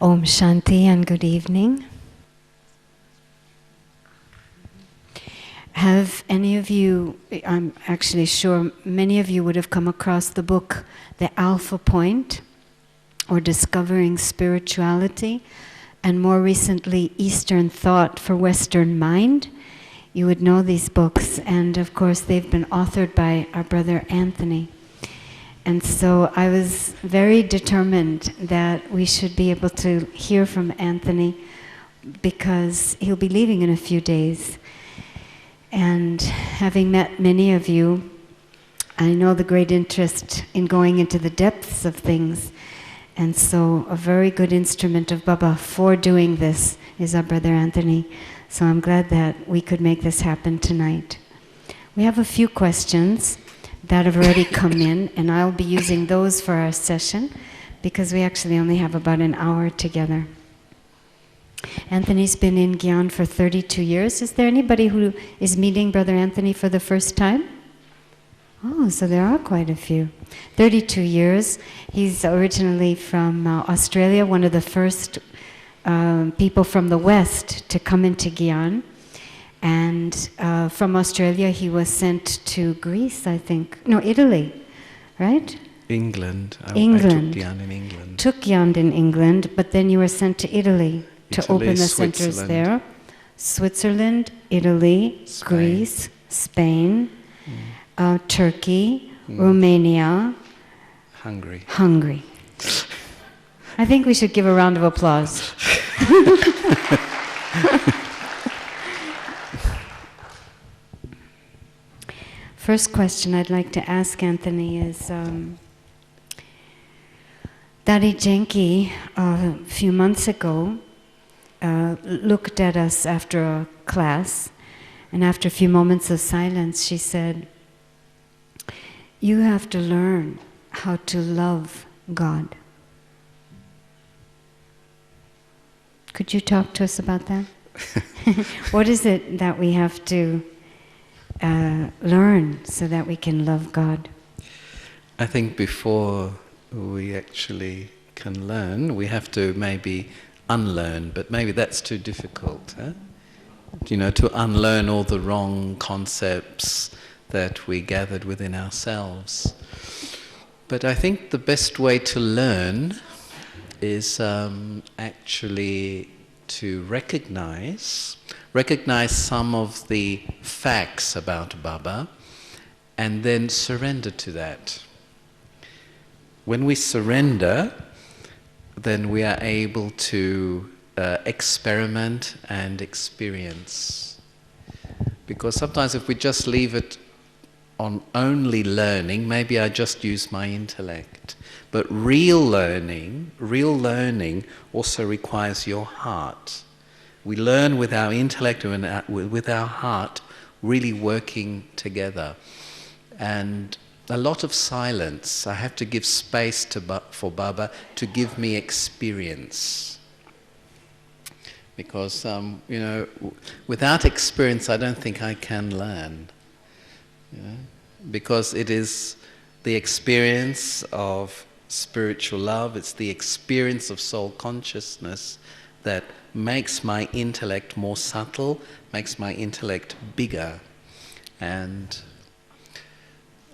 Om Shanti and good evening. Have any of you, I'm actually sure many of you would have come across the book, The Alpha Point, or Discovering Spirituality, and more recently, Eastern Thought for Western Mind. You would know these books, and of course they've been authored by our brother Anthony. And so I was very determined that we should be able to hear from Anthony because he'll be leaving in a few days. And having met many of you, I know the great interest in going into the depths of things. And so a very good instrument of Baba for doing this is our brother Anthony. So I'm glad that we could make this happen tonight. We have a few questions that have already come in, and I'll be using those for our session because we actually only have about an hour together. Anthony's been in Gyan for 32 years. Is there anybody who is meeting Brother Anthony for the first time? Oh, so there are quite a few. 32 years. He's originally from Australia, one of the first people from the West to come into Gyan. And from Australia, he was sent to Greece, I think. No, Italy, right? England. England. I took Gyan in England. Took Gyan in England, but then you were sent to Italy to open the centers there. Switzerland, Italy, Spain. Greece, Spain, Turkey, Romania, Hungary. I think we should give a round of applause. First question I'd like to ask Anthony is, Daddy Genki a few months ago looked at us after a class, and after a few moments of silence she said, "You have to learn how to love God." Could you talk to us about that? What is it that we have to learn so that we can love God? I think before we actually can learn, we have to maybe unlearn, but maybe that's too difficult. You know, to unlearn all the wrong concepts that we gathered within ourselves. But I think the best way to learn is actually to recognize some of the facts about Baba and then surrender to that. When we surrender, then we are able to experiment and experience. Because sometimes if we just leave it on only learning, maybe I just use my intellect. But real learning also requires your heart. We learn with our intellect and with our heart really working together. And a lot of silence. I have to give space for Baba to give me experience. Because, you know, without experience I don't think I can learn. You know? Because it is the experience of spiritual love, it's the experience of soul consciousness that makes my intellect more subtle, makes my intellect bigger. And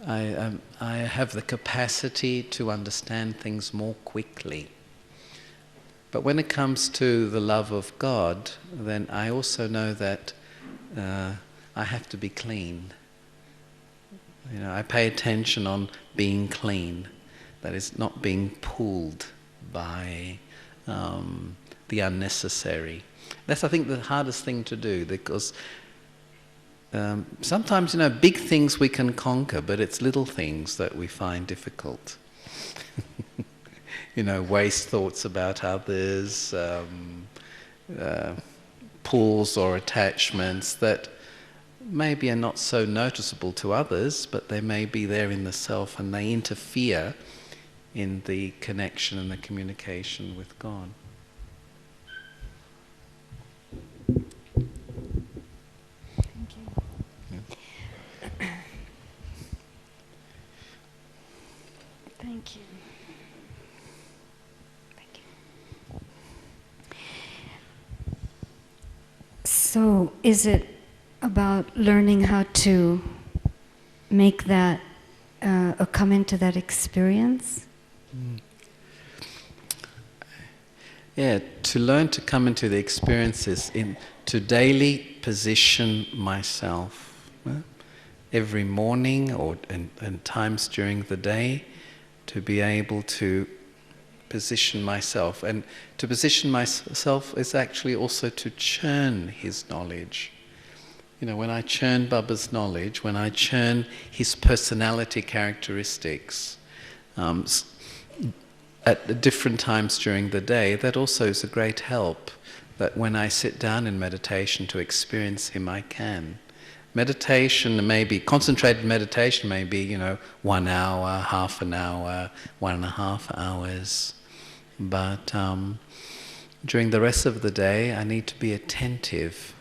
I have the capacity to understand things more quickly. But when it comes to the love of God, then I also know that I have to be clean. You know, I pay attention on being clean. That is, not being pulled by the unnecessary. That's, I think, the hardest thing to do, because sometimes, you know, big things we can conquer, but it's little things that we find difficult. You know, waste thoughts about others, pulls or attachments that maybe are not so noticeable to others, but they may be there in the self and they interfere in the connection and the communication with God. Thank you. Yeah. Thank you. Thank you. So is it about learning how to make that, or come into that experience? Yeah, to learn to come into the experiences, to daily position myself every morning and times during the day, to be able to position myself. And to position myself is actually also to churn his knowledge. When I churn Baba's knowledge, when I churn his personality characteristics at different times during the day, that also is a great help. That when I sit down in meditation to experience him, I can. Meditation may be, concentrated meditation may be, 1 hour, half an hour, 1.5 hours. But during the rest of the day, I need to be attentive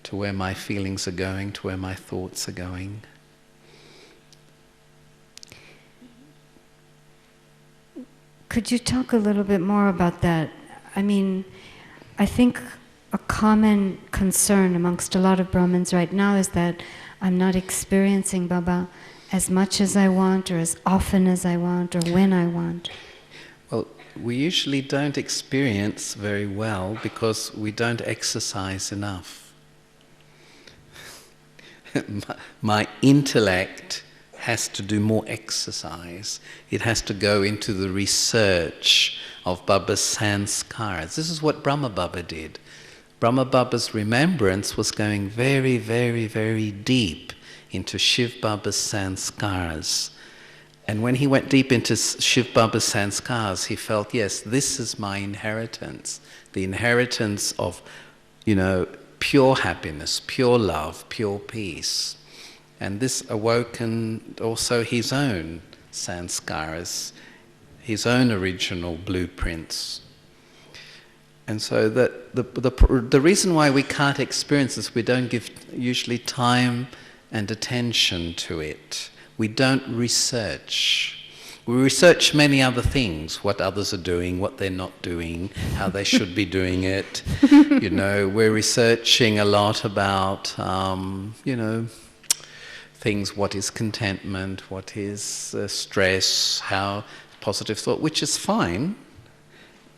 to where my feelings are going, to where my thoughts are going. Could you talk a little bit more about that? I mean, I think a common concern amongst a lot of Brahmins right now is that I'm not experiencing Baba as much as I want, or as often as I want, or when I want. Well, we usually don't experience very well because we don't exercise enough. My intellect has to do more exercise. It has to go into the research of Baba's sanskaras. This is what Brahma Baba did. Brahma Baba's remembrance was going very, very, very deep into Shiv Baba's sanskaras. And when he went deep into Shiv Baba's sanskaras, he felt, yes, this is my inheritance. The inheritance of, pure happiness, pure love, pure peace. And this awoken also his own sanskaras, his own original blueprints. And so the reason why we can't experience this, we don't give usually time and attention to it. We don't research. We research many other things, what others are doing, what they're not doing, how they should be doing it. We're researching a lot about, things, what is contentment, what is stress, how positive thought, which is fine.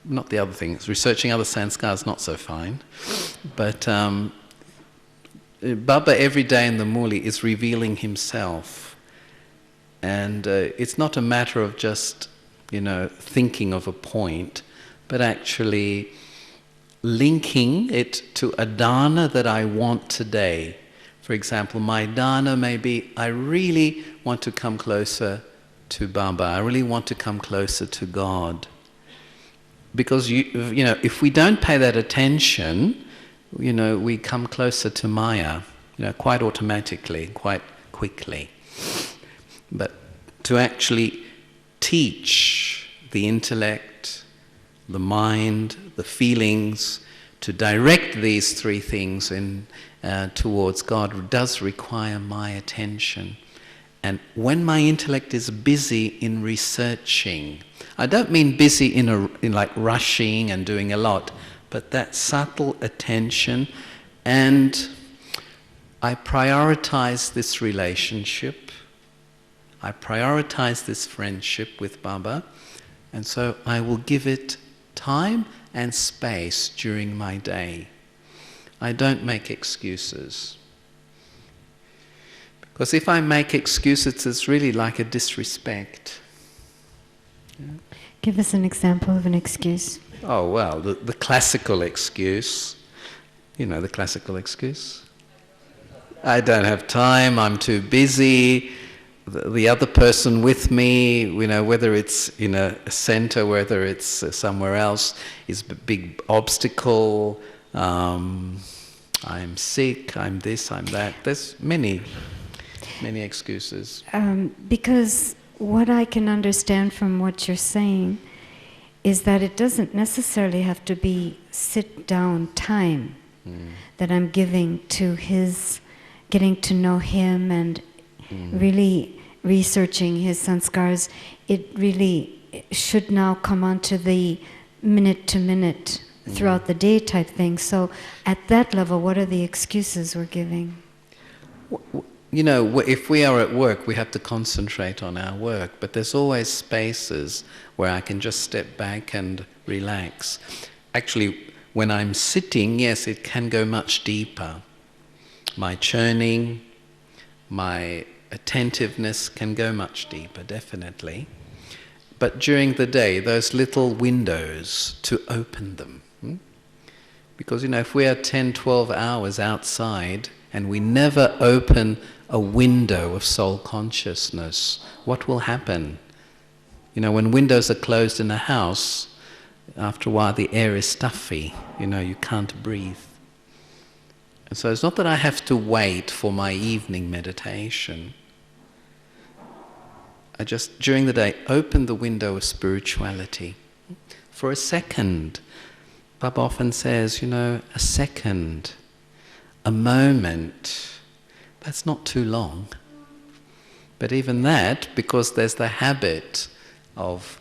Not the other things. Researching other sanskars, not so fine. But Baba every day in the Murli is revealing himself. And it's not a matter of just, thinking of a point, but actually linking it to a dana that I want today. For example, my dana may be, I really want to come closer to Baba. I really want to come closer to God. Because, if we don't pay that attention, we come closer to Maya, quite automatically, quite quickly. But to actually teach the intellect, the mind, the feelings, to direct these three things towards God does require my attention. And when my intellect is busy in researching, I don't mean busy in like rushing and doing a lot, but that subtle attention, and I prioritize this relationship, I prioritize this friendship with Baba, and so I will give it time and space during my day. I don't make excuses. Because if I make excuses, it's really like a disrespect. Yeah. Give us an example of an excuse. Oh, well, the classical excuse. The classical excuse. I don't have time, I'm too busy. The other person with me, whether it's in a center, whether it's somewhere else, is a big obstacle. I'm sick, I'm this, I'm that. There's many excuses. Because what I can understand from what you're saying is that it doesn't necessarily have to be sit-down time that I'm giving to his, getting to know him and really researching his sanskars. It really should now come onto the minute-to-minute throughout the day type thing. So at that level, what are the excuses we're giving? You know, if we are at work, we have to concentrate on our work, but there's always spaces where I can just step back and relax. Actually, when I'm sitting, yes, it can go much deeper. My churning, my attentiveness can go much deeper, definitely. But during the day, those little windows, to open them. Because, you know, if we are 10, 12 hours outside and we never open a window of soul consciousness, what will happen? You know, when windows are closed in a house, after a while the air is stuffy, you know, you can't breathe. And so it's not that I have to wait for my evening meditation. I just, during the day, open the window of spirituality. For a second, Baba often says, you know, a second, a moment, that's not too long. But even that, because there's the habit of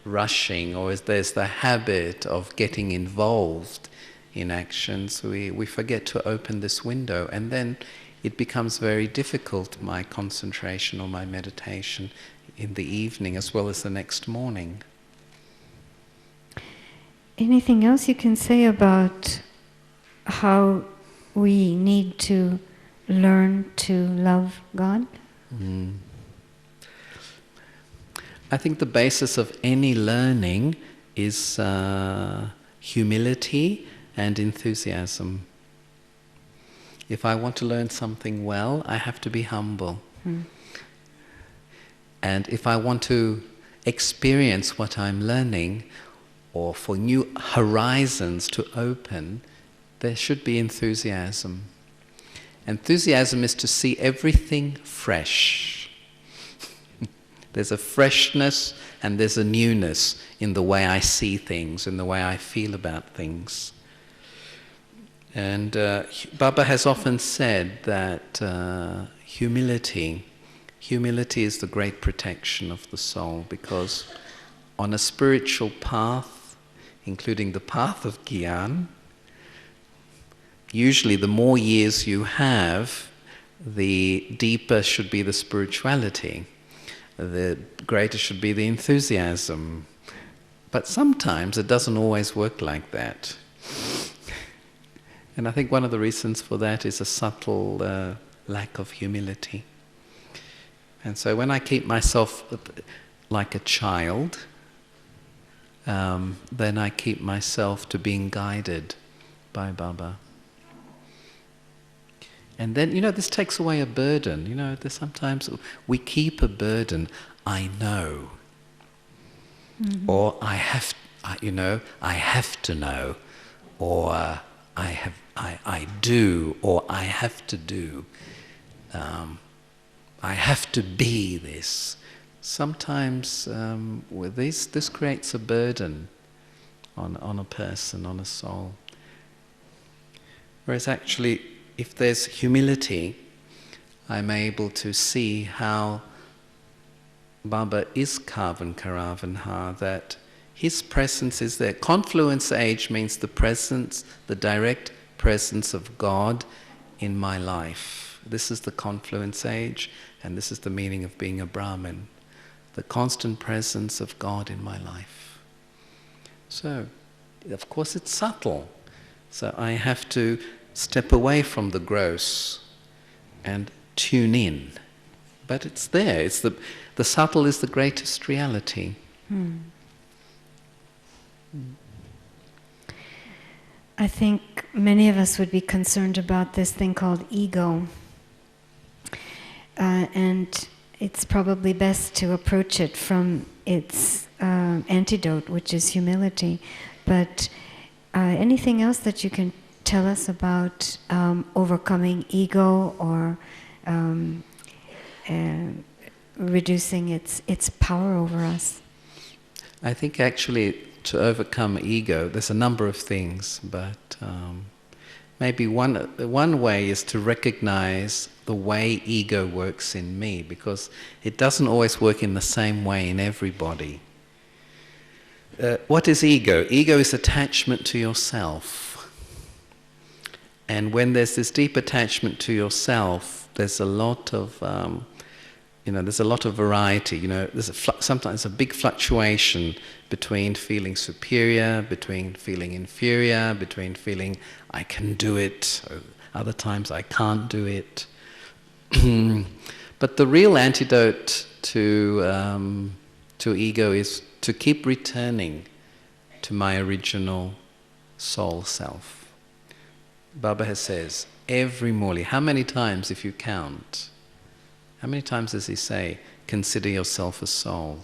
rushing, or there's the habit of getting involved in actions, we forget to open this window, and then it becomes very difficult, my concentration or my meditation in the evening as well as the next morning. Anything else you can say about how we need to learn to love God? I think the basis of any learning is humility and enthusiasm. If I want to learn something well, I have to be humble. And if I want to experience what I'm learning, or for new horizons to open, there should be enthusiasm. Enthusiasm is to see everything fresh. There's a freshness and there's a newness in the way I see things, in the way I feel about things. And Baba has often said that humility is the great protection of the soul, because on a spiritual path, including the path of Gyan, usually the more years you have, the deeper should be the spirituality, the greater should be the enthusiasm. But sometimes it doesn't always work like that. And I think one of the reasons for that is a subtle lack of humility. And so when I keep myself like a child, then I keep myself to being guided by Baba. And then, you know, this takes away a burden. You know, sometimes we keep a burden. I know. Or I have to know. Or I do, or I have to do. I have to be this. Sometimes with this creates a burden on a person, on a soul. Whereas actually, if there's humility, I'm able to see how Baba is Karvan Karavanha, that his presence is there. Confluence age means the presence, the direct presence of God in my life. This is the confluence age, and this is the meaning of being a Brahmin. The constant presence of God in my life. So, of course it's subtle. So I have to step away from the gross and tune in. But it's there. It's the subtle is the greatest reality. I think many of us would be concerned about this thing called ego. And it's probably best to approach it from its antidote, which is humility. But anything else that you can tell us about overcoming ego or reducing its power over us? I think actually to overcome ego, there's a number of things, but maybe one way is to recognize the way ego works in me, because it doesn't always work in the same way in everybody. what is ego? Ego is attachment to yourself. And when there's this deep attachment to yourself, there's a lot of, there's a lot of variety. There's sometimes a big fluctuation between feeling superior, between feeling inferior, between feeling I can do it, or other times I can't do it. But the real antidote to ego is to keep returning to my original soul self. Baba says, every morning, how many times if you count, how many times does he say, consider yourself a soul?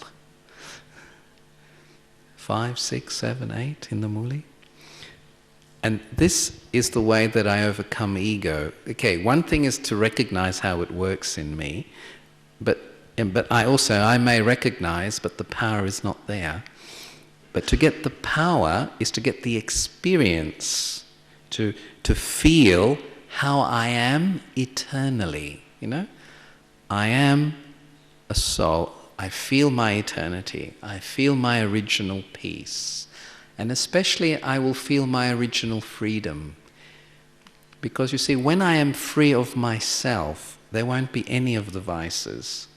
5, 6, 7, 8 in the Muli? And this is the way that I overcome ego. Okay, one thing is to recognize how it works in me, but I may recognize, but the power is not there. But to get the power is to get the experience, to feel how I am eternally, I am a soul. I feel my eternity. I feel my original peace. And especially I will feel my original freedom. Because you see, when I am free of myself, there won't be any of the vices.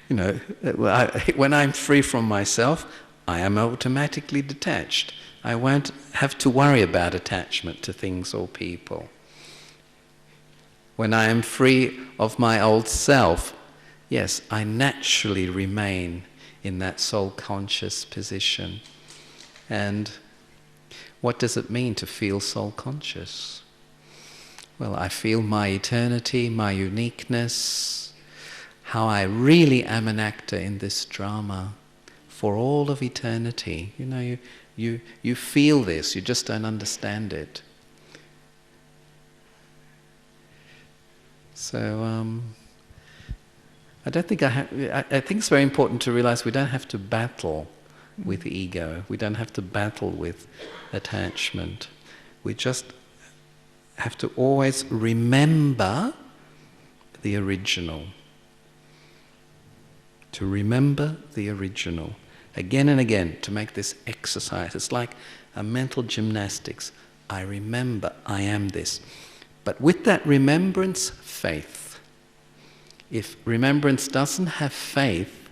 When I'm free from myself, I am automatically detached. I won't have to worry about attachment to things or people. When I am free of my old self, yes, I naturally remain in that soul-conscious position. And what does it mean to feel soul-conscious? Well, I feel my eternity, my uniqueness, how I really am an actor in this drama for all of eternity. You feel this, you just don't understand it. So I think it's very important to realize we don't have to battle with ego. We don't have to battle with attachment. We just have to always remember the original. To remember the original. Again and again, to make this exercise. It's like a mental gymnastics. I remember I am this. But with that remembrance, faith. If remembrance doesn't have faith,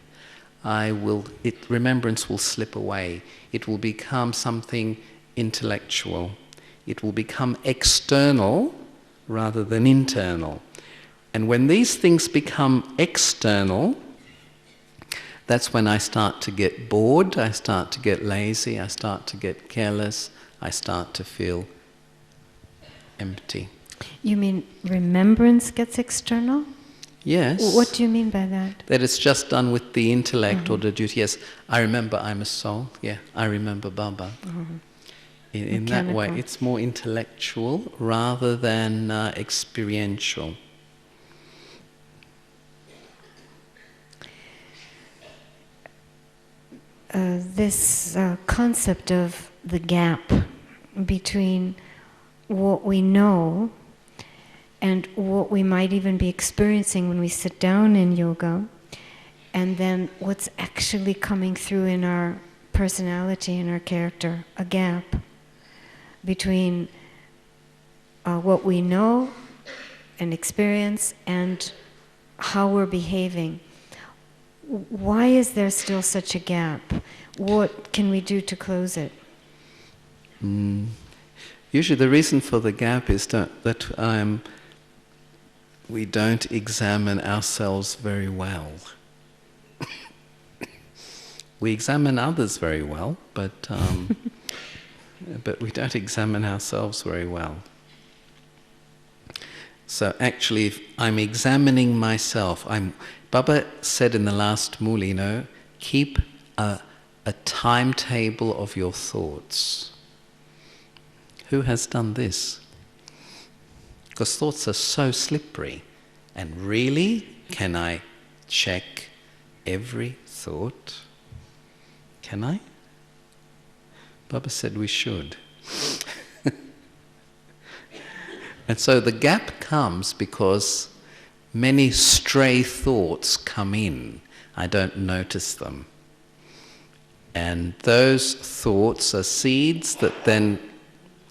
remembrance will slip away. It will become something intellectual. It will become external rather than internal. And when these things become external, that's when I start to get bored, I start to get lazy, I start to get careless, I start to feel empty. You mean remembrance gets external? Yes. What do you mean by that? That it's just done with the intellect or the duty. Yes, I remember I'm a soul. Yeah, I remember Baba. In that way, it's more intellectual rather than experiential. This concept of the gap between what we know and what we might even be experiencing when we sit down in yoga, and then what's actually coming through in our personality and our character, a gap between what we know and experience and how we're behaving. Why is there still such a gap? What can we do to close it? Usually the reason for the gap is that we don't examine ourselves very well. We examine others very well, but we don't examine ourselves very well. So actually, if I'm examining myself, Baba said in the last Muli, keep a timetable of your thoughts. Who has done this? Because thoughts are so slippery. And really, can I check every thought? Can I? Baba said we should. And so the gap comes because many stray thoughts come in. I don't notice them. And those thoughts are seeds that then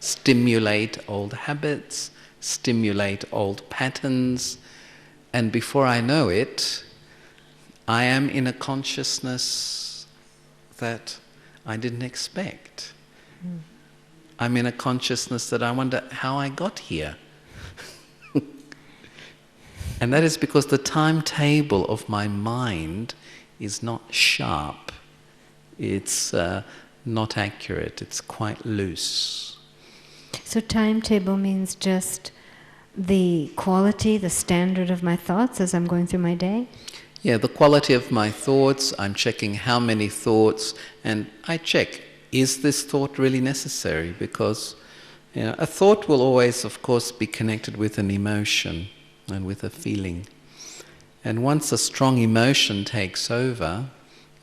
stimulate old habits, stimulate old patterns, and before I know it, I am in a consciousness that I didn't expect. I'm in a consciousness that I wonder how I got here. And that is because the timetable of my mind is not sharp. It's not accurate. It's quite loose. So timetable means just the quality, the standard of my thoughts as I'm going through my day? Yeah, the quality of my thoughts. I'm checking how many thoughts, and I check, is this thought really necessary? Because a thought will always, of course, be connected with an emotion and with a feeling. And once a strong emotion takes over,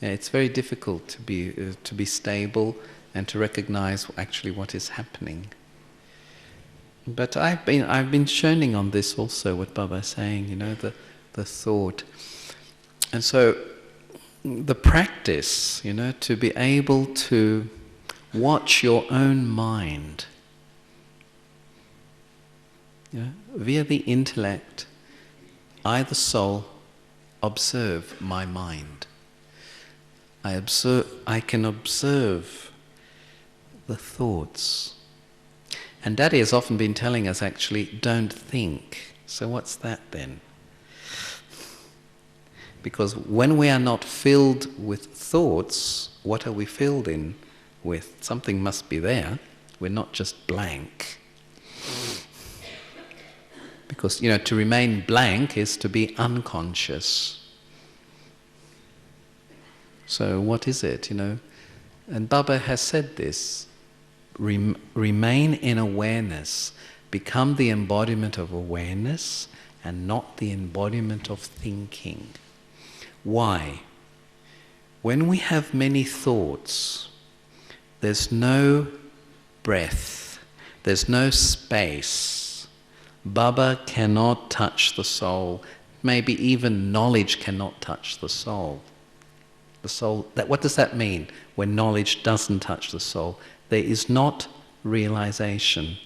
it's very difficult to be stable and to recognize actually what is happening. But I've been shoning on this also, what Baba's saying, the thought. And so the practice, to be able to watch your own mind, via the intellect, I, the soul, observe my mind. I can observe the thoughts. And Daddy has often been telling us, actually, don't think. So what's that then? Because when we are not filled with thoughts, what are we filled in with? Something must be there. We're not just blank. Because, to remain blank is to be unconscious. So what is it, And Baba has said this, remain in awareness, become the embodiment of awareness and not the embodiment of thinking. Why? When we have many thoughts, there's no breath, there's no space. Baba cannot touch the soul. Maybe even knowledge cannot touch the soul. The soul, what does that mean when knowledge doesn't touch the soul? There is not realization.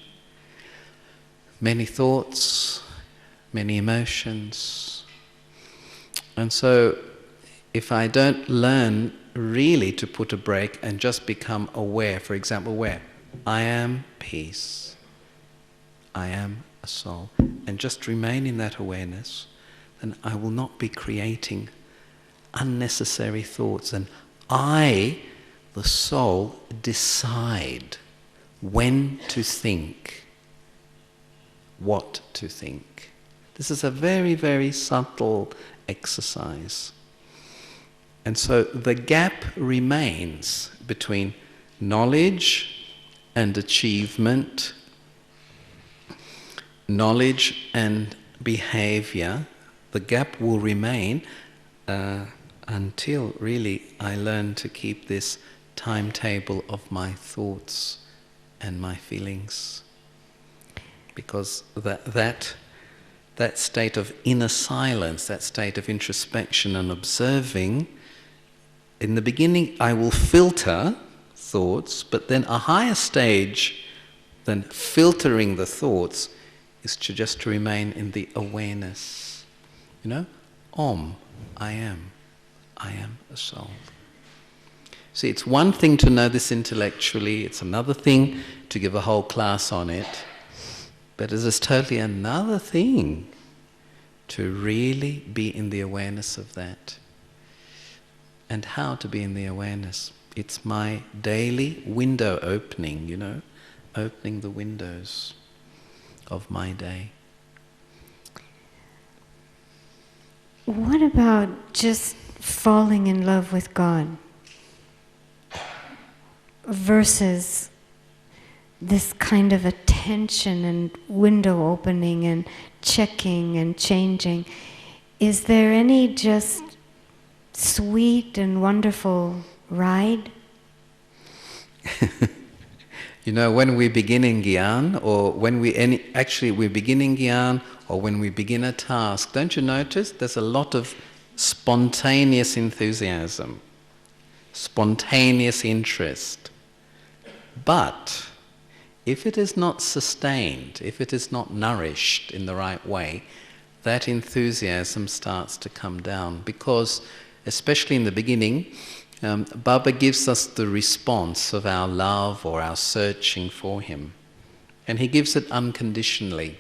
Many thoughts, many emotions. And so, if I don't learn really to put a break and just become aware, for example, where I am peace, I am a soul, and just remain in that awareness, then I will not be creating unnecessary thoughts. And I, the soul, decide when to think, what to think. This is a very, very subtle exercise. And so the gap remains between knowledge and achievement, knowledge and behavior. The gap will remain until really I learn to keep this timetable of my thoughts and my feelings. Because that state of inner silence, that state of introspection and observing, in the beginning I will filter thoughts, but then a higher stage than filtering the thoughts is to remain in the awareness. Om, I am a soul. See, it's one thing to know this intellectually, it's another thing to give a whole class on it, but it is totally another thing to really be in the awareness of that. And how to be in the awareness? It's my daily window opening, opening the windows of my day. What about just falling in love with God versus this kind of attention and window opening and checking and changing? Is there any just sweet and wonderful ride? When we begin in Gyan, or when we begin in Gyan, or when we begin a task, don't you notice there's a lot of spontaneous enthusiasm, spontaneous interest. But if it is not sustained, if it is not nourished in the right way, that enthusiasm starts to come down, because especially in the beginning, Baba gives us the response of our love or our searching for him. And he gives it unconditionally.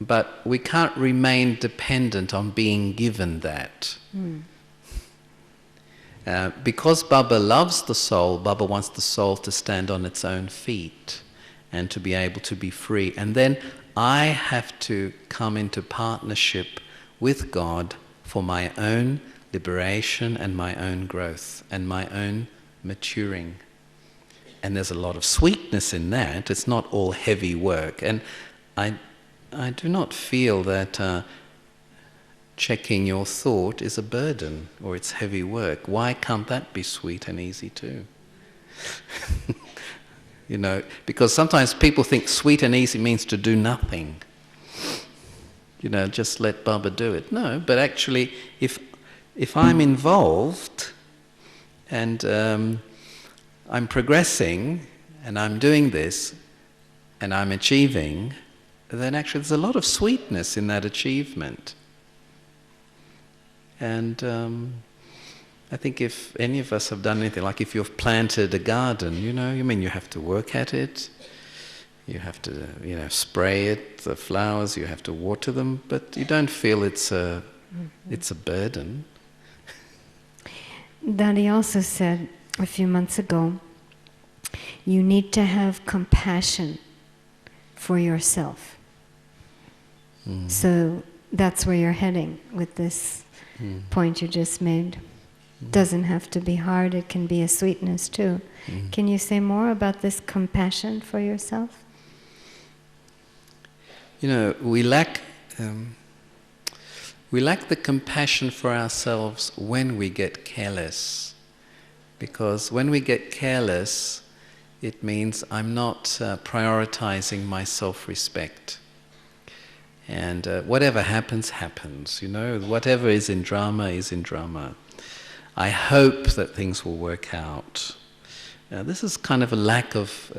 But we can't remain dependent on being given that. Because Baba loves the soul, Baba wants the soul to stand on its own feet and to be able to be free. And then I have to come into partnership with God for my own liberation and my own growth and my own maturing. And there's a lot of sweetness in that. It's not all heavy work. And I do not feel that checking your thought is a burden or it's heavy work. Why can't that be sweet and easy too? You know, because sometimes people think sweet and easy means to do nothing. You know, just let Baba do it. No, but actually, if I'm involved and I'm progressing and I'm doing this and I'm achieving, then actually there's a lot of sweetness in that achievement. And I think if any of us have done anything, like if you've planted a garden, you know, you have to work at it, you have to, spray it, the flowers, you have to water them, but you don't feel it's a burden. Daddy also said a few months ago, you need to have compassion for yourself. So that's where you're heading with this point you just made. Doesn't have to be hard, it can be a sweetness too. Can you say more about this compassion for yourself? You know, we lack the compassion for ourselves when we get careless. Because when we get careless, it means I'm not prioritizing my self-respect. And whatever happens, happens. You know, whatever is in drama is in drama. I hope that things will work out. This is kind of a lack of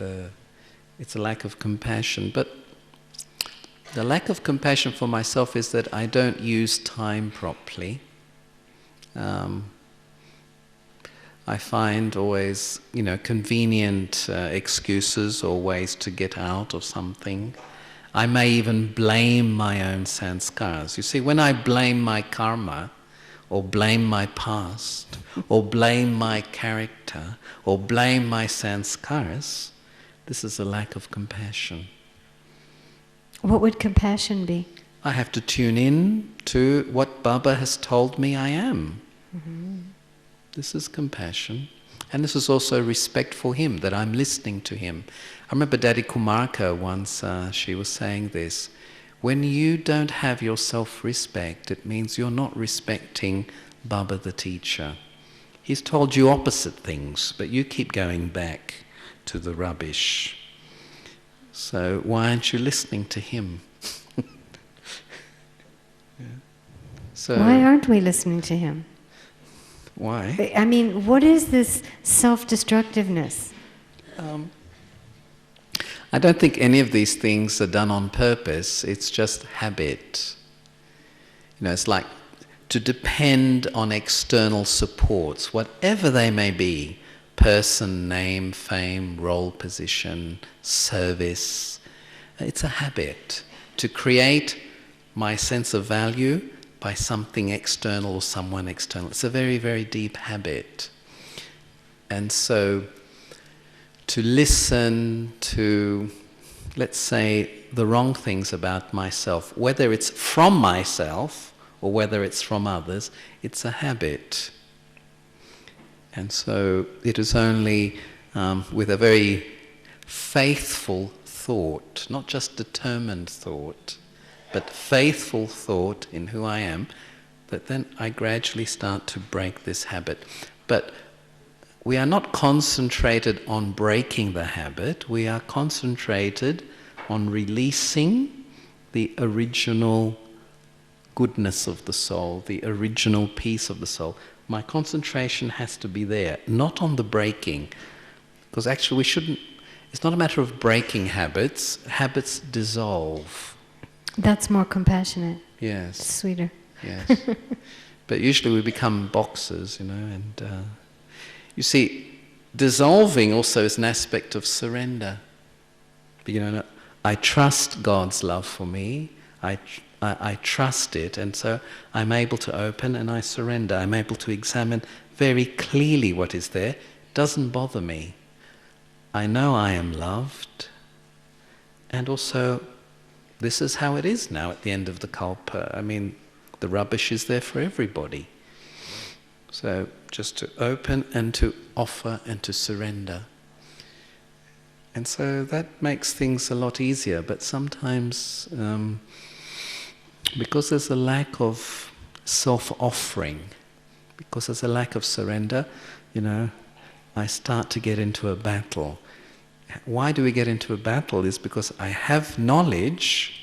compassion. But the lack of compassion for myself is that I don't use time properly. I find always, convenient excuses or ways to get out of something. I may even blame my own sanskars. You see, when I blame my karma, or blame my past, or blame my character, or blame my sanskars, this is a lack of compassion. What would compassion be? I have to tune in to what Baba has told me I am. This is compassion. And this is also respect for him, that I'm listening to him. I remember Daddy Kumarka once, she was saying this, when you don't have your self-respect, it means you're not respecting Baba the teacher. He's told you opposite things, but you keep going back to the rubbish. So why aren't you listening to him? So, why aren't we listening to him? Why? I mean, what is this self-destructiveness? I don't think any of these things are done on purpose. It's just habit. It's like to depend on external supports, whatever they may be, person, name, fame, role, position, service. It's a habit to create my sense of value by something external or someone external. It's a very, very deep habit. And so to listen to, let's say, the wrong things about myself, whether it's from myself or whether it's from others, it's a habit. And so it is only with a very faithful thought, not just determined thought, but faithful thought in who I am, that then I gradually start to break this habit. But we are not concentrated on breaking the habit, we are concentrated on releasing the original goodness of the soul, the original peace of the soul. My concentration has to be there, not on the breaking. Because actually we shouldn't, it's not a matter of breaking habits. Habits dissolve. That's more compassionate. Yes. Sweeter. Yes. But usually we become boxers, and you see, dissolving also is an aspect of surrender. I trust God's love for me. I trust it, and so I'm able to open and I surrender. I'm able to examine very clearly what is there. It doesn't bother me. I know I am loved, and also this is how it is now at the end of the kalpa. I mean, the rubbish is there for everybody. So just to open and to offer and to surrender. And so that makes things a lot easier, but sometimes because there's a lack of self-offering, because there's a lack of surrender, I start to get into a battle. Why do we get into a battle? Is because I have knowledge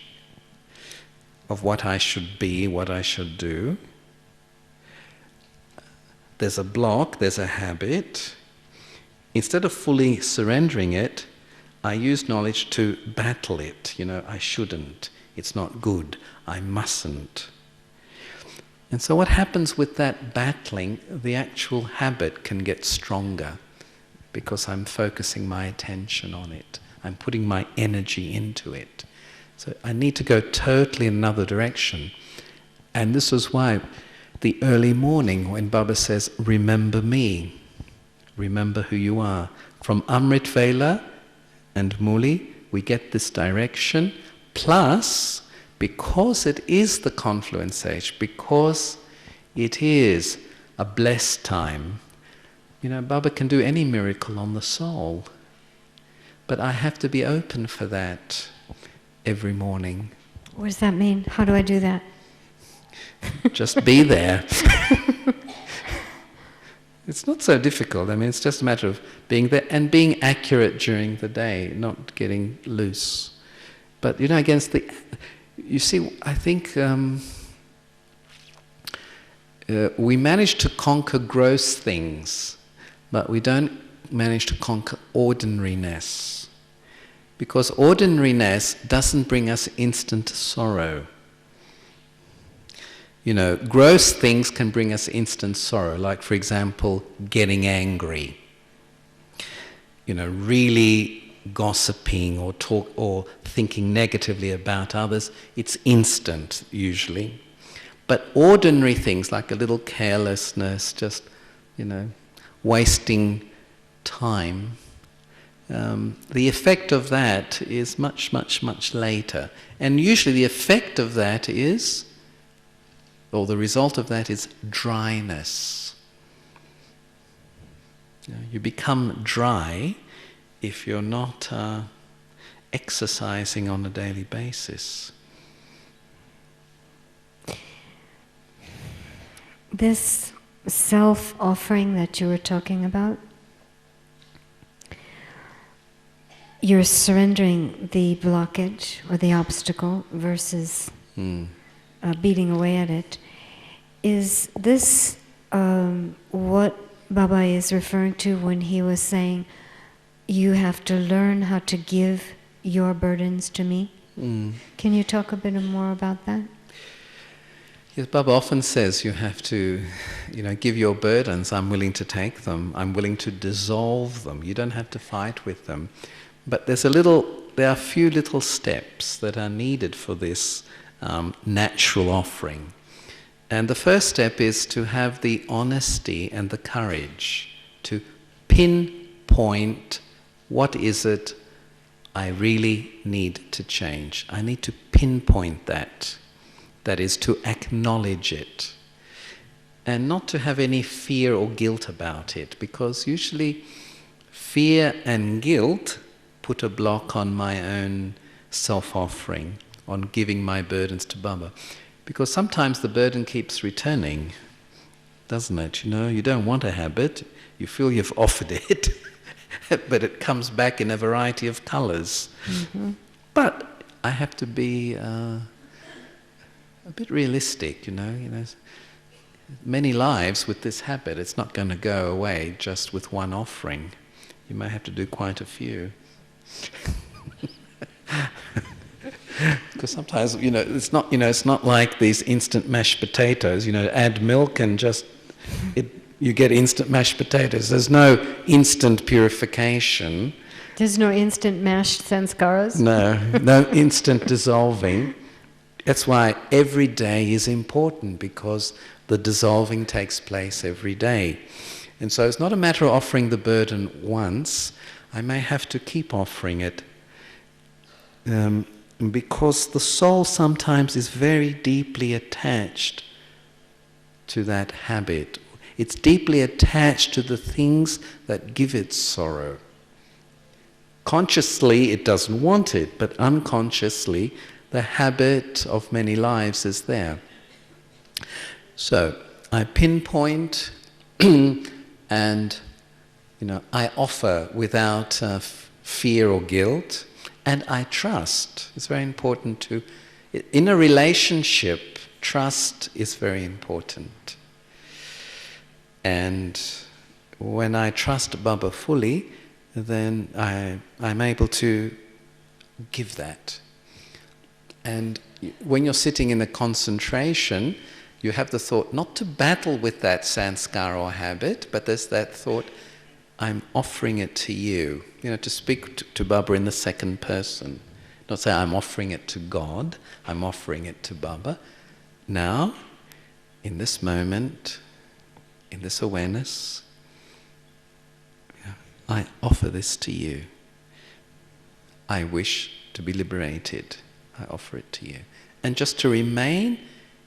of what I should be, what I should do. There's a block, there's a habit. Instead of fully surrendering it, I use knowledge to battle it. I shouldn't, it's not good, I mustn't. And so what happens with that battling, the actual habit can get stronger because I'm focusing my attention on it. I'm putting my energy into it. So I need to go totally in another direction. And this is why the early morning when Baba says, remember me, remember who you are. From Amrit Vela and Muli, we get this direction, plus, because it is the confluence age, because it is a blessed time, Baba can do any miracle on the soul. But I have to be open for that every morning. What does that mean? How do I do that? Just be there. It's not so difficult. I mean, it's just a matter of being there and being accurate during the day, not getting loose. But, you see, I think we manage to conquer gross things, but we don't manage to conquer ordinariness. Because ordinariness doesn't bring us instant sorrow. Gross things can bring us instant sorrow, like, for example, getting angry. Really gossiping or thinking negatively about others. It's instant, usually. But ordinary things, like a little carelessness, just, wasting time, the effect of that is much, much, much later. And usually the effect of that is, or the result of that is dryness. You become dry if you're not exercising on a daily basis. This self-offering that you were talking about, you're surrendering the blockage or the obstacle versus beating away at it. Is this what Baba is referring to when he was saying, you have to learn how to give your burdens to me? Can you talk a bit more about that? Yes, Baba often says you have to, give your burdens. I'm willing to take them. I'm willing to dissolve them. You don't have to fight with them. But there are a few little steps that are needed for this natural offering. And the first step is to have the honesty and the courage to pinpoint what is it I really need to change. I need to pinpoint that. That is, to acknowledge it. And not to have any fear or guilt about it, because usually fear and guilt put a block on my own self-offering, on giving my burdens to Baba. Because sometimes the burden keeps returning, doesn't it? You don't want a habit, you feel you've offered it, but it comes back in a variety of colors. But I have to be a bit realistic, you know, many lives with this habit. It's not going to go away just with one offering. You may have to do quite a few. Because sometimes, it's not like these instant mashed potatoes. Add milk and you get instant mashed potatoes. There's no instant purification. There's no instant mashed sanskaras? No instant dissolving. That's why every day is important, because the dissolving takes place every day. And so it's not a matter of offering the burden once. I may have to keep offering it. Because the soul sometimes is very deeply attached to that habit. It's deeply attached to the things that give it sorrow. Consciously it doesn't want it, but unconsciously the habit of many lives is there. So I pinpoint and I offer without fear or guilt, and I trust. It's very important in a relationship, trust is very important. And when I trust Baba fully, then I'm able to give that. And when you're sitting in a concentration, you have the thought not to battle with that sanskara or habit, but there's that thought, I'm offering it to you. To speak to Baba in the second person. Not say I'm offering it to God, I'm offering it to Baba. Now, in this moment, in this awareness, I offer this to you. I wish to be liberated. I offer it to you. And just to remain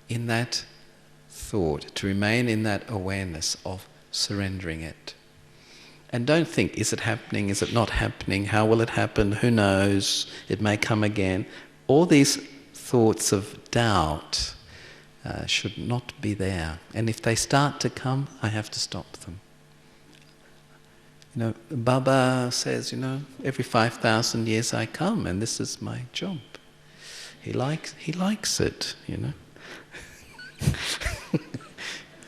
in that thought, to remain in that awareness of surrendering it. And don't think, is it happening, is it not happening, how will it happen, who knows, it may come again. All these thoughts of doubt should not be there. And if they start to come, I have to stop them. Baba says, every 5,000 years I come, and this is my job. He likes it,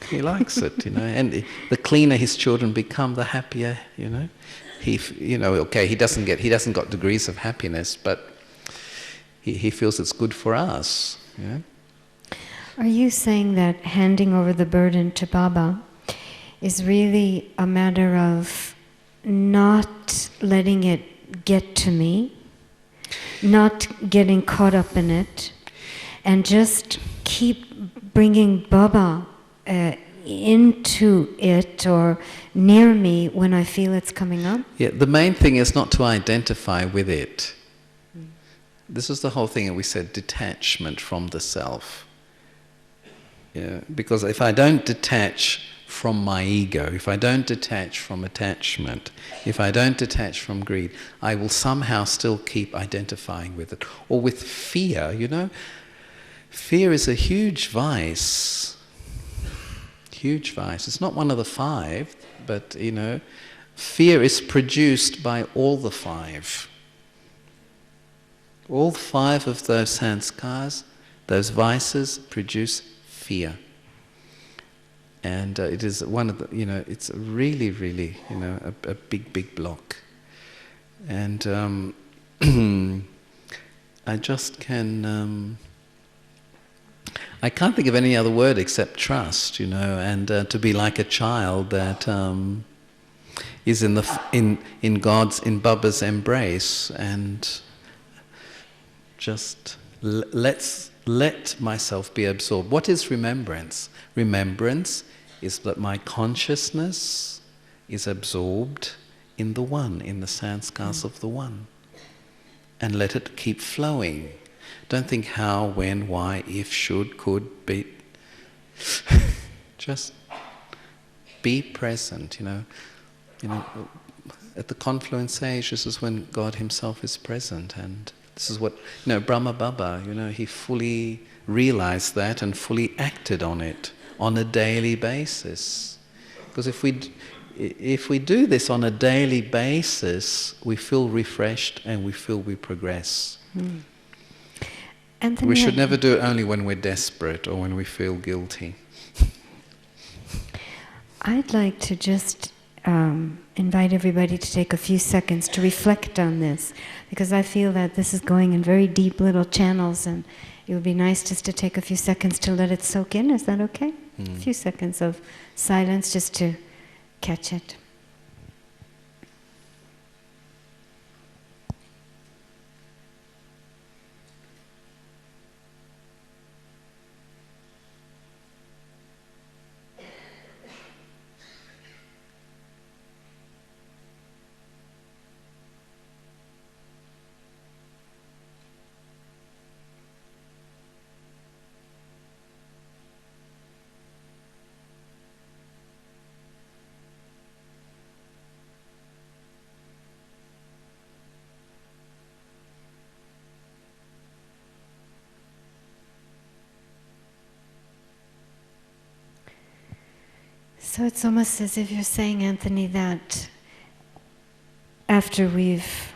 He likes it, and the cleaner his children become, the happier, He doesn't got degrees of happiness, but he feels it's good for us, Are you saying that handing over the burden to Baba is really a matter of not letting it get to me, not getting caught up in it, and just keep bringing Baba into it or near me when I feel it's coming up? Yeah, the main thing is not to identify with it. This is the whole thing that we said, detachment from the self. Yeah, because if I don't detach from my ego, if I don't detach from attachment, if I don't detach from greed, I will somehow still keep identifying with it. Or with fear, Fear is a huge vice. Huge vice. It's not one of the five, but, fear is produced by all the five. All five of those sanskars, those vices, produce fear. And it is one of the, it's really, really, a big block. And I just can, I can't think of any other word except trust, and to be like a child that is in Baba's embrace, and just let myself be absorbed. What is remembrance? Remembrance is that my consciousness is absorbed in the one, in the sanskars of the one. And let it keep flowing. Don't think how, when, why, if, should, could, be. Just be present, At the confluence age, this is when God himself is present, and this is what, Brahma Baba, he fully realized that and fully acted on it on a daily basis. Because if we do this on a daily basis, we feel refreshed and we feel we progress. Anthony, We should never do it only when we're desperate or when we feel guilty. I'd like to just invite everybody to take a few seconds to reflect on this, because I feel that this is going in very deep little channels, and it would be nice just to take a few seconds to let it soak in. Is that okay? A few seconds of silence just to catch it. So it's almost as if you're saying, Anthony, that after we've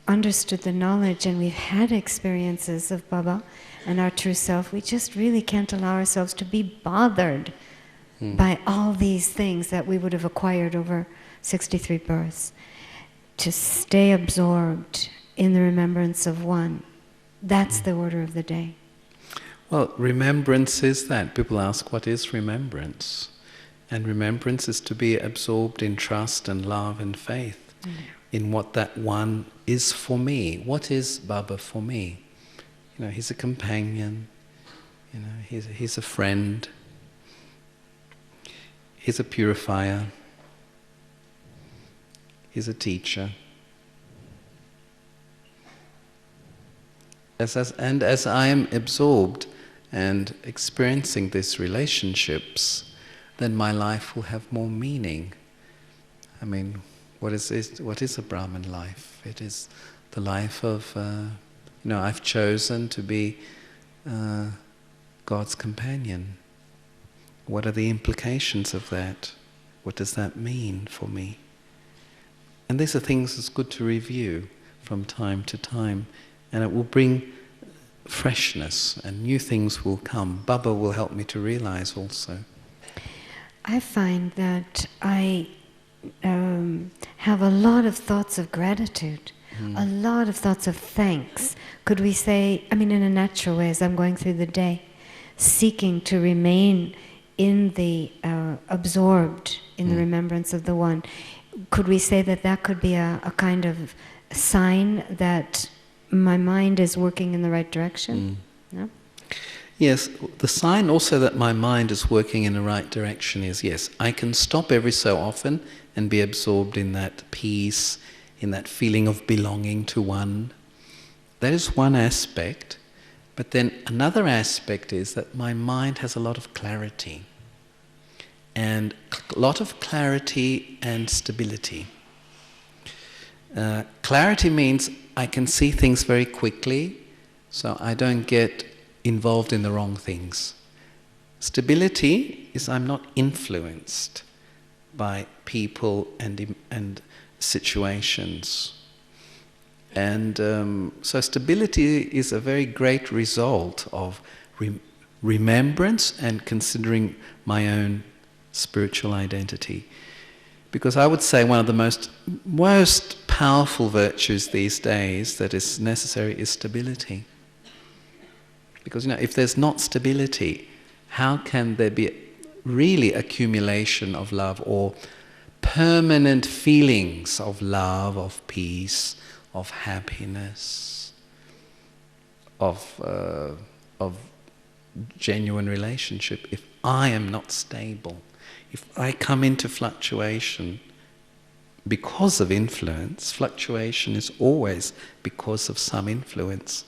understood the knowledge and we've had experiences of Baba and our true self, we just really can't allow ourselves to be bothered by all these things that we would have acquired over 63 births. To stay absorbed in the remembrance of one. That's the order of the day. Well, remembrance is that. People ask, what is remembrance? And remembrance is to be absorbed in trust and love and faith in what that one is for me. What is Baba for me? You know, he's a companion. You know, he's a friend. He's a purifier. He's a teacher. And as I am absorbed and experiencing these relationships, then my life will have more meaning. I mean, what is a Brahman life? It is the life of, I've chosen to be God's companion. What are the implications of that? What does that mean for me? And these are things it's good to review from time to time, and it will bring freshness, and new things will come. Baba will help me to realize also. I find that I have a lot of thoughts of gratitude, a lot of thoughts of thanks. Could we say, I mean in a natural way, as I'm going through the day, seeking to remain in the, absorbed in the remembrance of the one. Could we say that that could be a kind of sign that my mind is working in the right direction? No? Yes, the sign also that my mind is working in the right direction is, yes, I can stop every so often and be absorbed in that peace, in that feeling of belonging to one. That is one aspect. But then another aspect is that my mind has a lot of clarity. And a lot of clarity and stability. Clarity means I can see things very quickly, so I don't get involved in the wrong things. Stability is I'm not influenced by people and situations. And so stability is a very great result of remembrance and considering my own spiritual identity. Because I would say one of the most powerful virtues these days that is necessary is stability. Because if there's not stability, how can there be really accumulation of love or permanent feelings of love, of peace, of happiness, of genuine relationship if I am not stable? If I come into fluctuation because of influence, fluctuation is always because of some influence.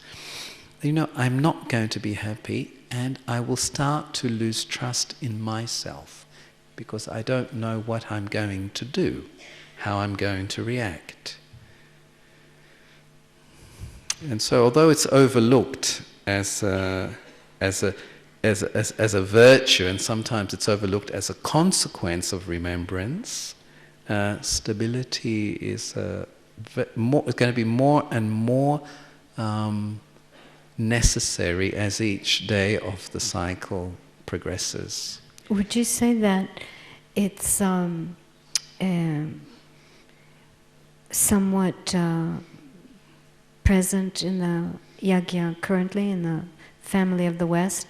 I'm not going to be happy, and I will start to lose trust in myself because I don't know what I'm going to do, how I'm going to react. And so although it's overlooked as a virtue, and sometimes it's overlooked as a consequence of remembrance, stability is going to be more and more necessary as each day of the cycle progresses. Would you say that it's somewhat present in the yagya currently, in the family of the West,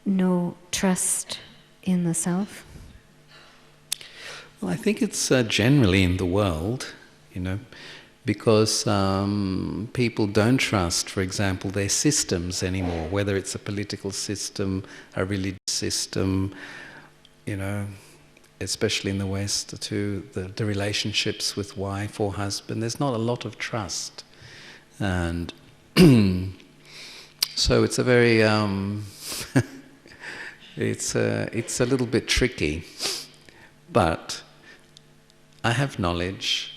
no trust in the self? Well, I think it's generally in the world, because people don't trust, for example, their systems anymore, whether it's a political system, a religious system, especially in the West, too, the relationships with wife or husband, there's not a lot of trust. And so it's a very, it's a little bit tricky. But I have knowledge,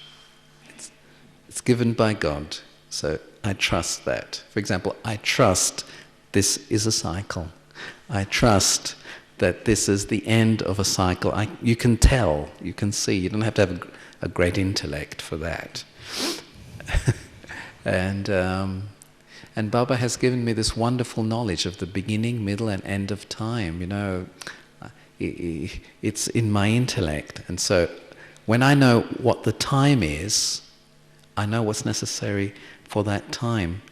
it's given by God, so I trust that. For example, I trust this is a cycle. I trust that this is the end of a cycle. You can tell, you can see, you don't have to have a great intellect for that. And Baba has given me this wonderful knowledge of the beginning, middle and end of time, It's in my intellect, and so when I know what the time is, I know what's necessary for that time.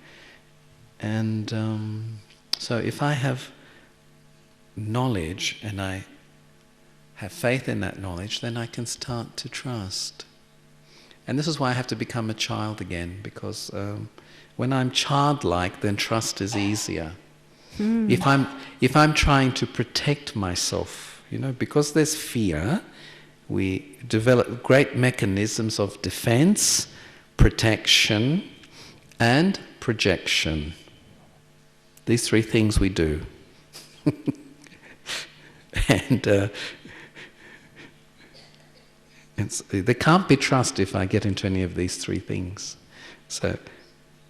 And so if I have knowledge and I have faith in that knowledge, then I can start to trust. And this is why I have to become a child again, because when I'm childlike, then trust is easier. If I'm trying to protect myself, because there's fear, we develop great mechanisms of defense, protection, and projection. These three things we do. And there can't be trust if I get into any of these three things. So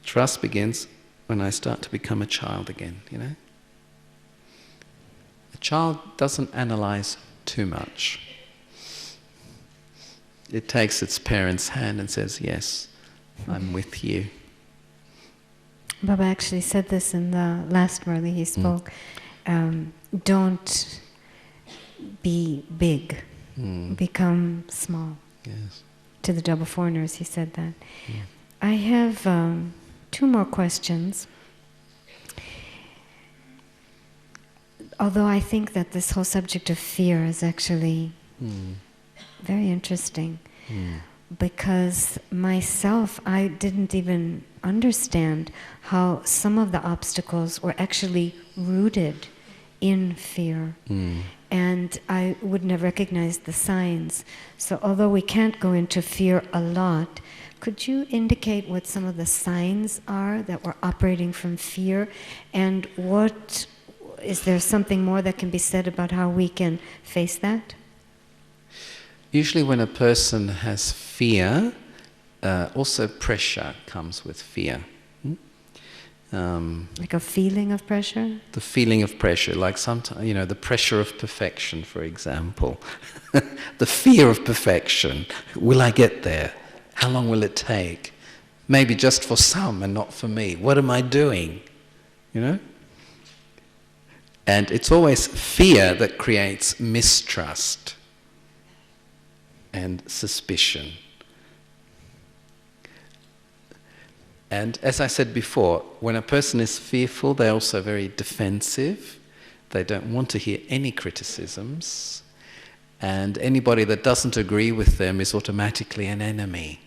trust begins when I start to become a child again, A child doesn't analyze too much. It takes its parent's hand and says, yes, I'm with you. Baba actually said this in the last Murli he spoke. Don't be big, become small. Yes. To the double foreigners he said that. I have 2 more questions. Although I think that this whole subject of fear is actually very interesting, because myself, I didn't even understand how some of the obstacles were actually rooted in fear. And I wouldn't have recognized the signs. So although we can't go into fear a lot, could you indicate what some of the signs are that we're operating from fear, and is there something more that can be said about how we can face that? Usually when a person has fear, also pressure comes with fear. Like a feeling of pressure? The feeling of pressure, like sometimes, the pressure of perfection, for example. The fear of perfection. Will I get there? How long will it take? Maybe just for some and not for me. What am I doing? And it's always fear that creates mistrust and suspicion. And as I said before, when a person is fearful, they're also very defensive. They don't want to hear any criticisms. And anybody that doesn't agree with them is automatically an enemy.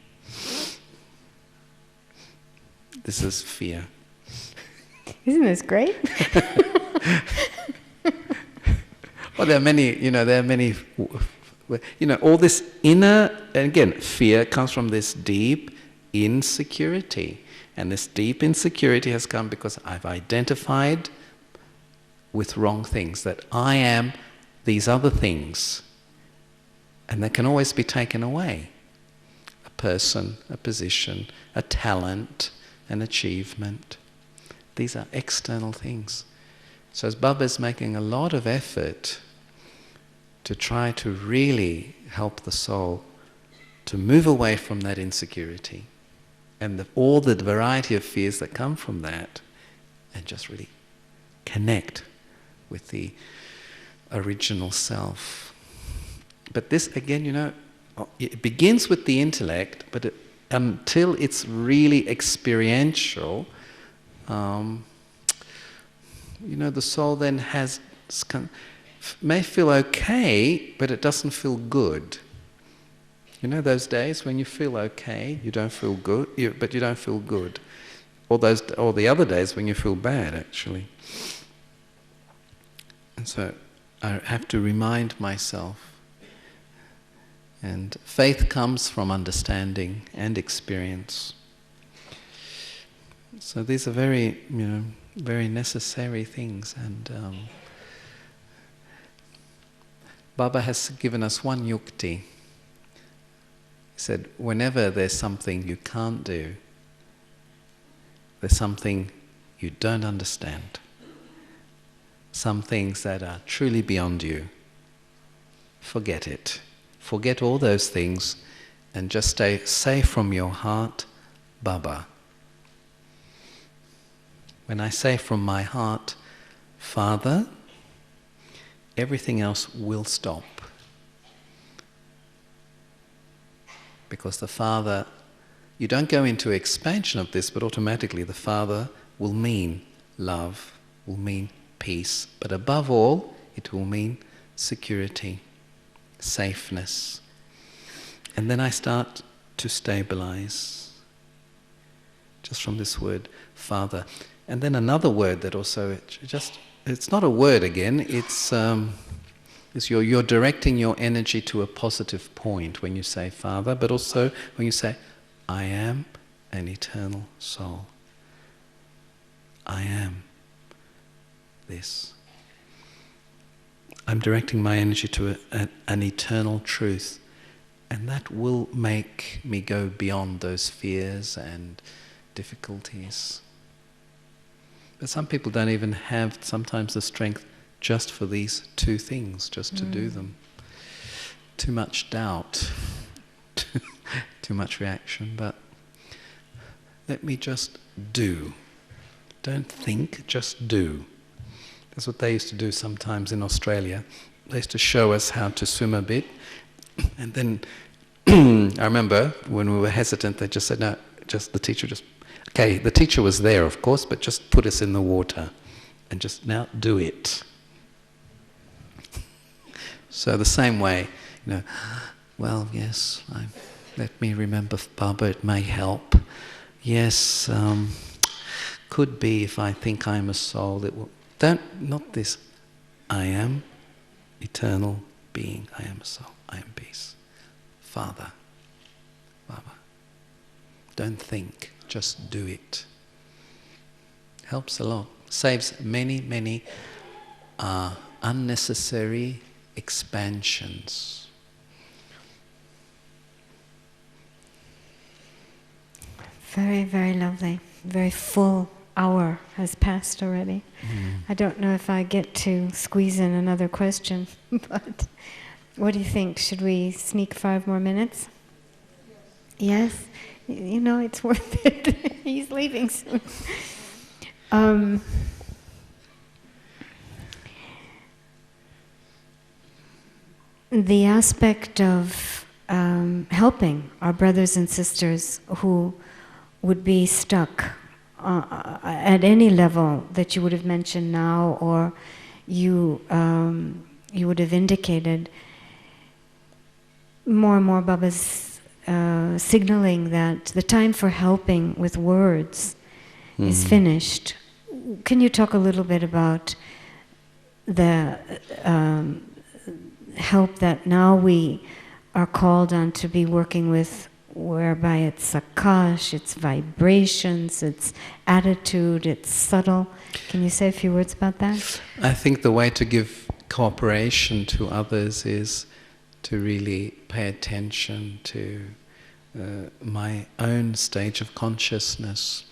This is fear. Isn't this great? Well, there are many, all this inner, and again, fear comes from this deep insecurity. And this deep insecurity has come because I've identified with wrong things, that I am these other things. And they can always be taken away. A person, a position, a talent, an achievement. These are external things. So as Baba is making a lot of effort to try to really help the soul to move away from that insecurity and all the variety of fears that come from that, and just really connect with the original self. But this, again, it begins with the intellect, but until it's really experiential, the soul then may feel okay, but it doesn't feel good. Those days when you feel okay, you don't feel good, but you don't feel good. Or the other days when you feel bad, actually. And so I have to remind myself. And faith comes from understanding and experience. So these are very, very necessary things. And Baba has given us one yukti. He said, whenever there's something you can't do, there's something you don't understand, some things that are truly beyond you, forget it. Forget all those things and just say from your heart, Baba. When I say from my heart, Father, everything else will stop. Because the Father, you don't go into expansion of this, but automatically the Father will mean love, will mean peace, but above all, it will mean security, safeness. And then I start to stabilize just from this word, Father. And then another word that also, it's not a word again, it's you're directing your energy to a positive point when you say Father, but also when you say, I am an eternal soul. I am this. I'm directing my energy to an eternal truth, and that will make me go beyond those fears and difficulties. But some people don't even have sometimes the strength just for these two things, just to do them. Too much doubt, too much reaction, but let me just do. Don't think, just do. That's what they used to do sometimes in Australia. They used to show us how to swim a bit, and then I remember when we were hesitant, they just said, no, the teacher the teacher was there, of course, but just put us in the water and just now do it. So the same way, well, yes, let me remember Baba, it may help. Yes, could be if I think I'm a soul, it will. Not this. I am eternal being. I am a soul. I am peace. Father, Baba. Don't think. Just do it. Helps a lot. Saves many, many unnecessary expansions. Very, very lovely. Very full hour has passed already. I don't know if I get to squeeze in another question, but what do you think? Should we sneak 5 more minutes? Yes? It's worth it. He's leaving soon. The aspect of helping our brothers and sisters who would be stuck at any level that you would have mentioned now, or you would have indicated, more and more Baba's signaling that the time for helping with words is finished. Can you talk a little bit about the help that now we are called on to be working with, whereby it's akash, it's vibrations, it's attitude, it's subtle. Can you say a few words about that? I think the way to give cooperation to others is to really pay attention to my own stage of consciousness,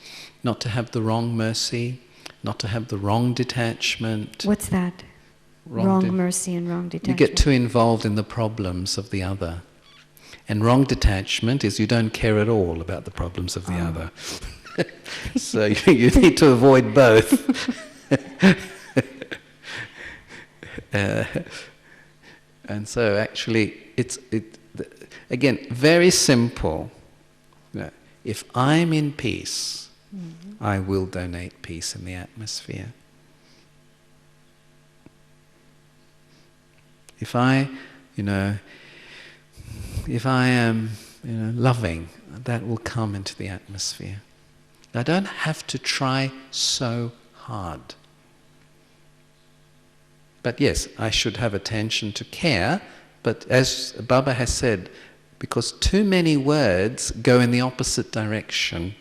not to have the wrong mercy, not to have the wrong detachment. What's that? Wrong mercy and wrong detachment. You get too involved in the problems of the other. And wrong detachment is you don't care at all about the problems of the other. So you need to avoid both. And so actually, again, very simple. You know, if I'm in peace, I will donate peace in the atmosphere. If I am, loving, that will come into the atmosphere. I don't have to try so hard. But yes, I should have attention to care, but as Baba has said, because too many words go in the opposite direction,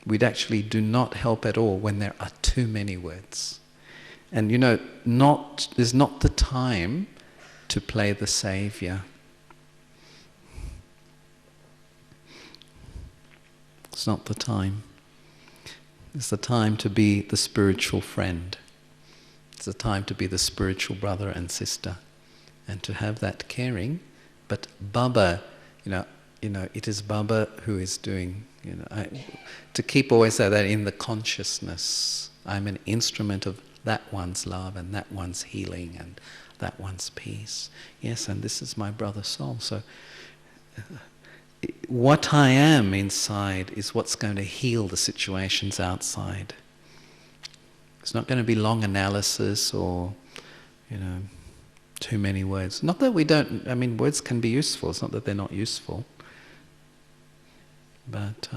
we'd actually do not help at all when there are too many words. And there's not the time to play the saviour. It's not the time. It's the time to be the spiritual friend. It's the time to be the spiritual brother and sister, and to have that caring. But Baba, it is Baba who is doing. To keep always that in the consciousness. I'm an instrument of that one's love and that one's healing and that one's peace. Yes, and this is my brother soul. So what I am inside is what's going to heal the situations outside. It's not going to be long analysis or, too many words. Not that we don't, words can be useful. It's not that they're not useful. But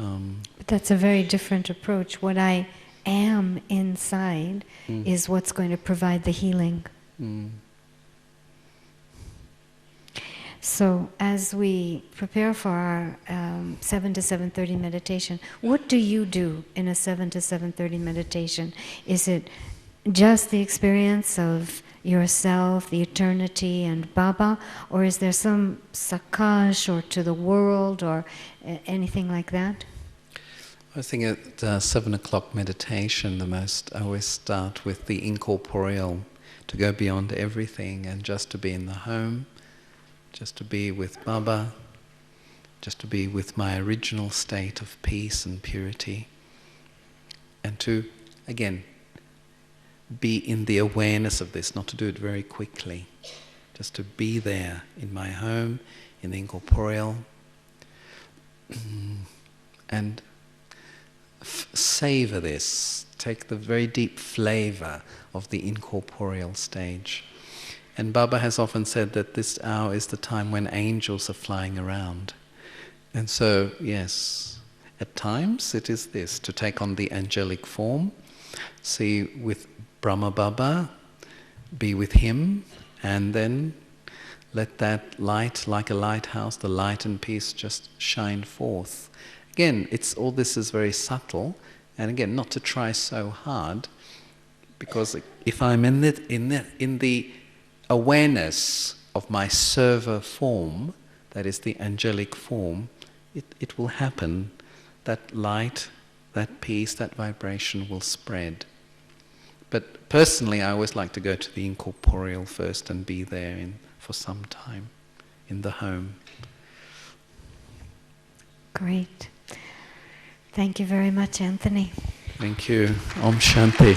that's a very different approach. What I am inside is what's going to provide the healing. So as we prepare for our 7 to 7:30 meditation, what do you do in a 7 to 7:30 meditation? Is it just the experience of yourself, the eternity, and Baba, or is there some sakash or to the world or anything like that? I think at 7 o'clock meditation, I always start with the incorporeal, to go beyond everything and just to be in the home, just to be with Baba, just to be with my original state of peace and purity, and to, again, be in the awareness of this, not to do it very quickly, just to be there in my home, in the incorporeal, and savor this, take the very deep flavor of the incorporeal stage. And Baba has often said that this hour is the time when angels are flying around. And so, yes, at times it is this, to take on the angelic form, see with Brahma Baba, be with him, and then let that light, like a lighthouse, the light and peace just shine forth. Again, all this is very subtle, and again, not to try so hard, because if I'm in the awareness of my server form, that is the angelic form, it will happen. That light, that peace, that vibration will spread. But personally, I always like to go to the incorporeal first and be there for some time in the home. Great. Thank you very much, Anthony. Thank you. Om Shanti.